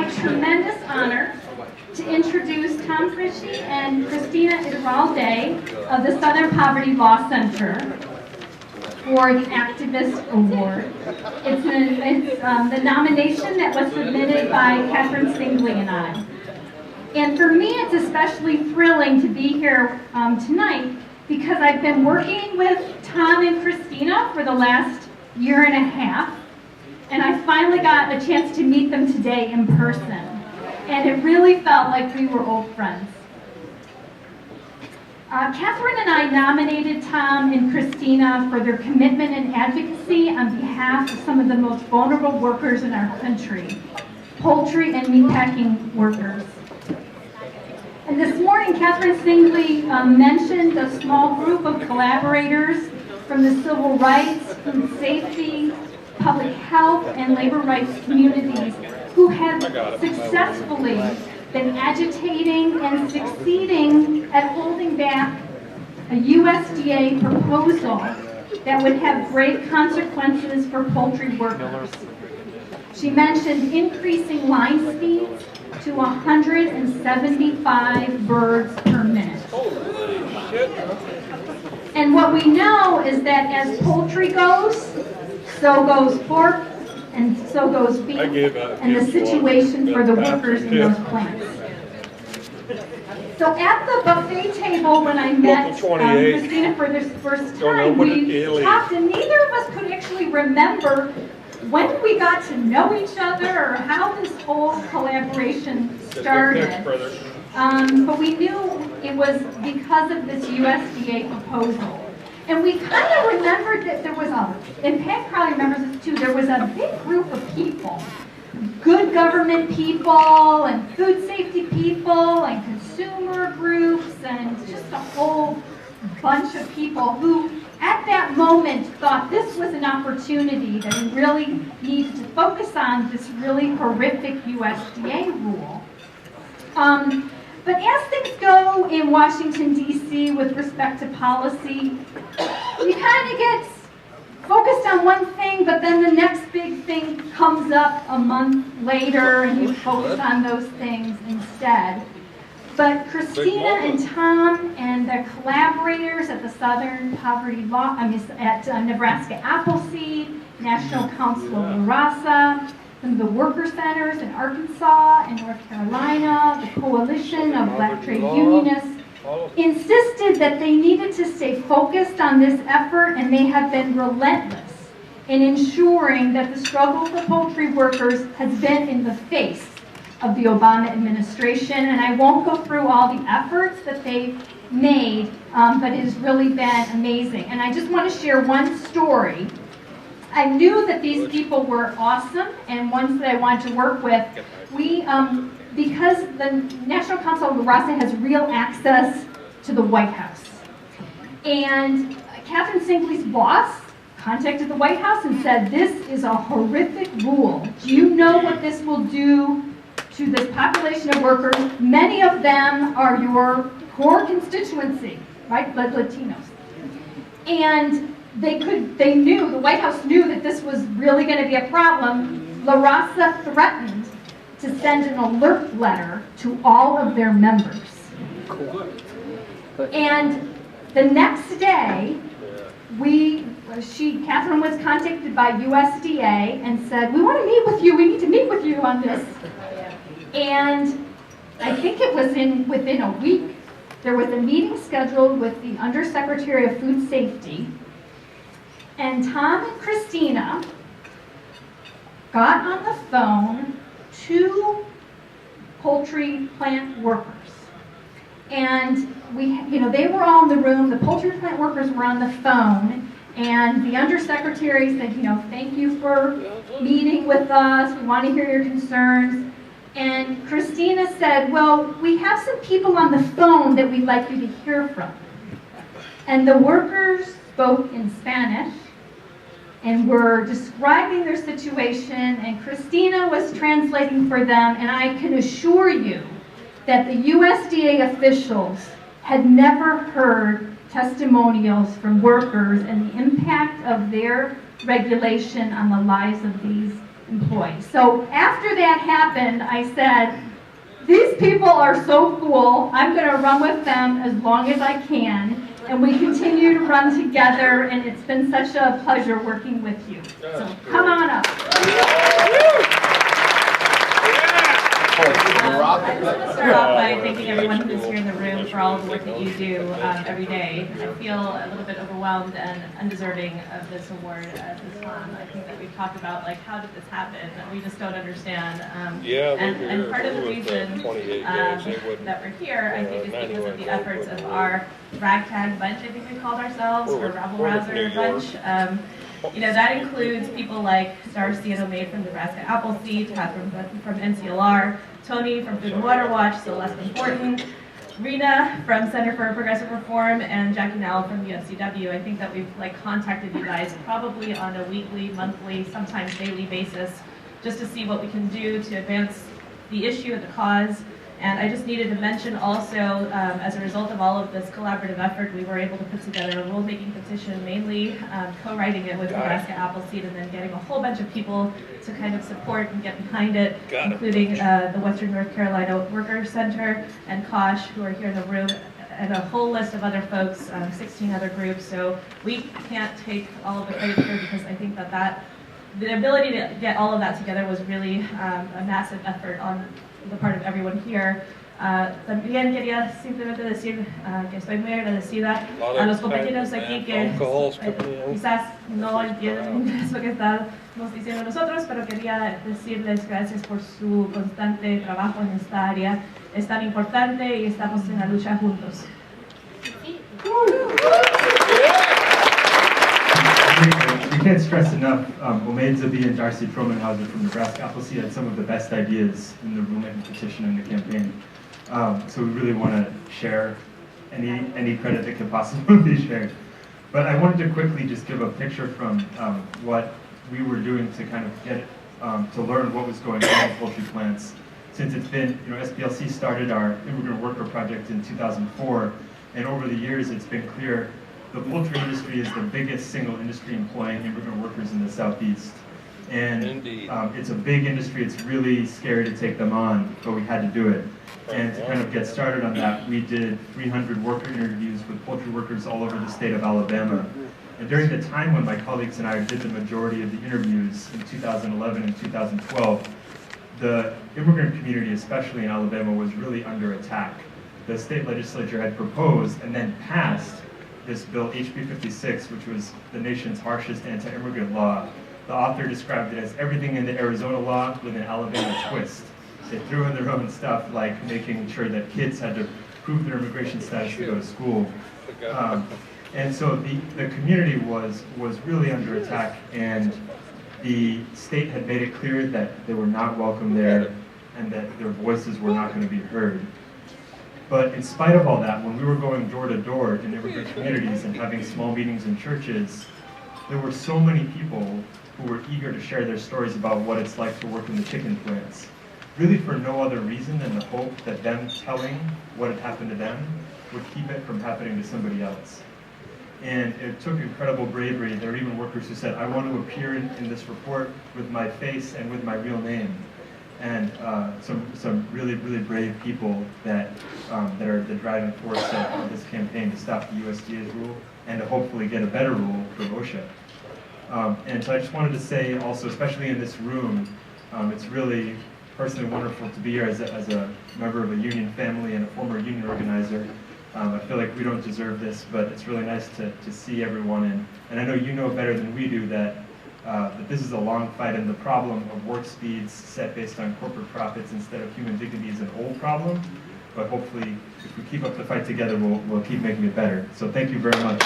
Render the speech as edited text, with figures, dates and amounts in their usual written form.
my tremendous honor to introduce Tom Fritzsche and Christina Iturralde of the Southern Poverty Law Center for the Activist Award. It's the nomination that was submitted by Catherine Singley and I. And for me, it's especially thrilling to be here tonight because I've been working with Tom and Christina for the last year and a half, and I finally got a chance to meet them today in person. And it really felt like we were old friends. Catherine and I nominated Tom and Christina for their commitment and advocacy on behalf of some of the most vulnerable workers in our country, poultry and meatpacking workers. And this morning, Catherine Singley mentioned a small group of collaborators from the civil rights, food safety, public health, and labor rights communities who have successfully been agitating and succeeding at holding back a USDA proposal that would have great consequences for poultry workers. She mentioned increasing line speeds to 175 birds per minute. And what we know is that as poultry goes, so goes pork, and so goes beef, and the situation for the workers in those plants. So at the buffet table, when I met Christina for this first time, we talked, and neither of us could actually remember when we got to know each other or how this whole collaboration started. But we knew it was because of this USDA proposal. And we kind of remembered that there was and Pat probably remembers this too, there was a big group of people, good government people and food safety people and consumer groups and just a whole bunch of people who at that moment thought this was an opportunity that we really needed to focus on this really horrific USDA rule. But as things go in Washington, D.C. with respect to policy, you kind of get focused on one thing, but then the next big thing comes up a month later and you focus on those things instead. But Christina and Tom and the collaborators at the Southern Poverty Law, at Nebraska Appleseed, National Council of LaRasa, some of the worker centers in Arkansas and North Carolina, the Coalition of Black Trade Unionists, insisted that they needed to stay focused on this effort, and they have been relentless in ensuring that the struggle for poultry workers has been in the face of the Obama administration. And I won't go through all the efforts that they've made, but it has really been amazing. And I just want to share one story. I knew that these people were awesome and ones that I wanted to work with. We, because the National Council of LaRasa has real access to the White House. And Catherine Singley's boss contacted the White House and said, this is a horrific rule. Do you know what this will do to this population of workers? Many of them are your core constituency, right, Latinos. And the White House knew that this was really going to be a problem. LaRasa threatened to send an alert letter to all of their members. And the next day, Catherine was contacted by USDA and said, we want to meet with you, we need to meet with you on this. And I think it was within a week, there was a meeting scheduled with the Undersecretary of Food Safety, and Tom and Christina got on the phone to poultry plant workers. And they were all in the room, the poultry plant workers were on the phone, and the undersecretary said, thank you for meeting with us, we want to hear your concerns. And Christina said, well, we have some people on the phone that we'd like you to hear from. And the workers spoke in Spanish and were describing their situation, and Christina was translating for them, and I can assure you that the USDA officials had never heard testimonials from workers and the impact of their regulation on the lives of these employees. So after that happened, I said, these people are so cool, I'm going to run with them as long as I can. And we continue to run together, and it's been such a pleasure working with you. So come on up. I just want to start off by thanking everyone who's here in the room for all of the work that you do every day. I feel a little bit overwhelmed and undeserving of this award at this time. I think that we've talked about, like, how did this happen? We just don't understand. And part of the reason that we're here, I think, is because of the efforts of our ragtag bunch, I think we called ourselves, or rabble-rouser bunch. You know, that includes people like Darcy O'Made from Nebraska Appleseed, Catherine from NCLR, Tony from Food and Water Watch, Celeste Important, Rena from Center for Progressive Reform, and Jackie Nowell from the UFCW. I think that we've contacted you guys probably on a weekly, monthly, sometimes daily basis, just to see what we can do to advance the issue and the cause. And I just needed to mention also, as a result of all of this collaborative effort, we were able to put together a rulemaking petition, mainly co-writing it with Nebraska Appleseed, and then getting a whole bunch of people to kind of support and get behind it, including the Western North Carolina Workers Center and COSH, who are here in the room, and a whole list of other folks, 16 other groups. So we can't take all of the credit here, because I think that the ability to get all of that together was really a massive effort on the part of everyone here. También quería simplemente decir que estoy muy agradecida a los compañeros aquí que quizás no entienden inglés lo que estamos diciendo nosotros, pero quería decirles gracias por su constante trabajo en esta área. Es tan importante y estamos en la lucha juntos. We can't stress enough, Omaid Zabi and Darcy Tromenhauser from Nebraska Appleseed had some of the best ideas in the rulemaking petition and the campaign. So we really want to share any credit that could possibly be shared. But I wanted to quickly just give a picture from what we were doing to kind of get to learn what was going on with poultry plants. Since it's been, SPLC started our immigrant worker project in 2004, and over the years it's been clear the poultry industry is the biggest single industry employing immigrant workers in the Southeast. And it's a big industry. It's really scary to take them on, but we had to do it. And to kind of get started on that, we did 300 worker interviews with poultry workers all over the state of Alabama. And during the time when my colleagues and I did the majority of the interviews in 2011 and 2012, the immigrant community, especially in Alabama, was really under attack. The state legislature had proposed and then passed this bill, HB 56, which was the nation's harshest anti-immigrant law. The author described it as everything in the Arizona law with an Alabama twist. They threw in their own stuff, like making sure that kids had to prove their immigration status to go to school. And so the community was really under attack, and the state had made it clear that they were not welcome there and that their voices were not going to be heard. But in spite of all that, when we were going door to door in immigrant communities and having small meetings in churches, there were so many people who were eager to share their stories about what it's like to work in the chicken plants, really for no other reason than the hope that them telling what had happened to them would keep it from happening to somebody else. And it took incredible bravery. There were even workers who said, I want to appear in this report with my face and with my real name. And some really, really brave people that are the driving force of this campaign to stop the USDA's rule and to hopefully get a better rule for OSHA. And so I just wanted to say also, especially in this room, it's really personally wonderful to be here as a member of a union family and a former union organizer. I feel like we don't deserve this, but it's really nice to see everyone. And I know you know better than we do that this is a long fight, and the problem of work speeds set based on corporate profits instead of human dignity is an old problem. But hopefully, if we keep up the fight together, we'll keep making it better. So thank you very much.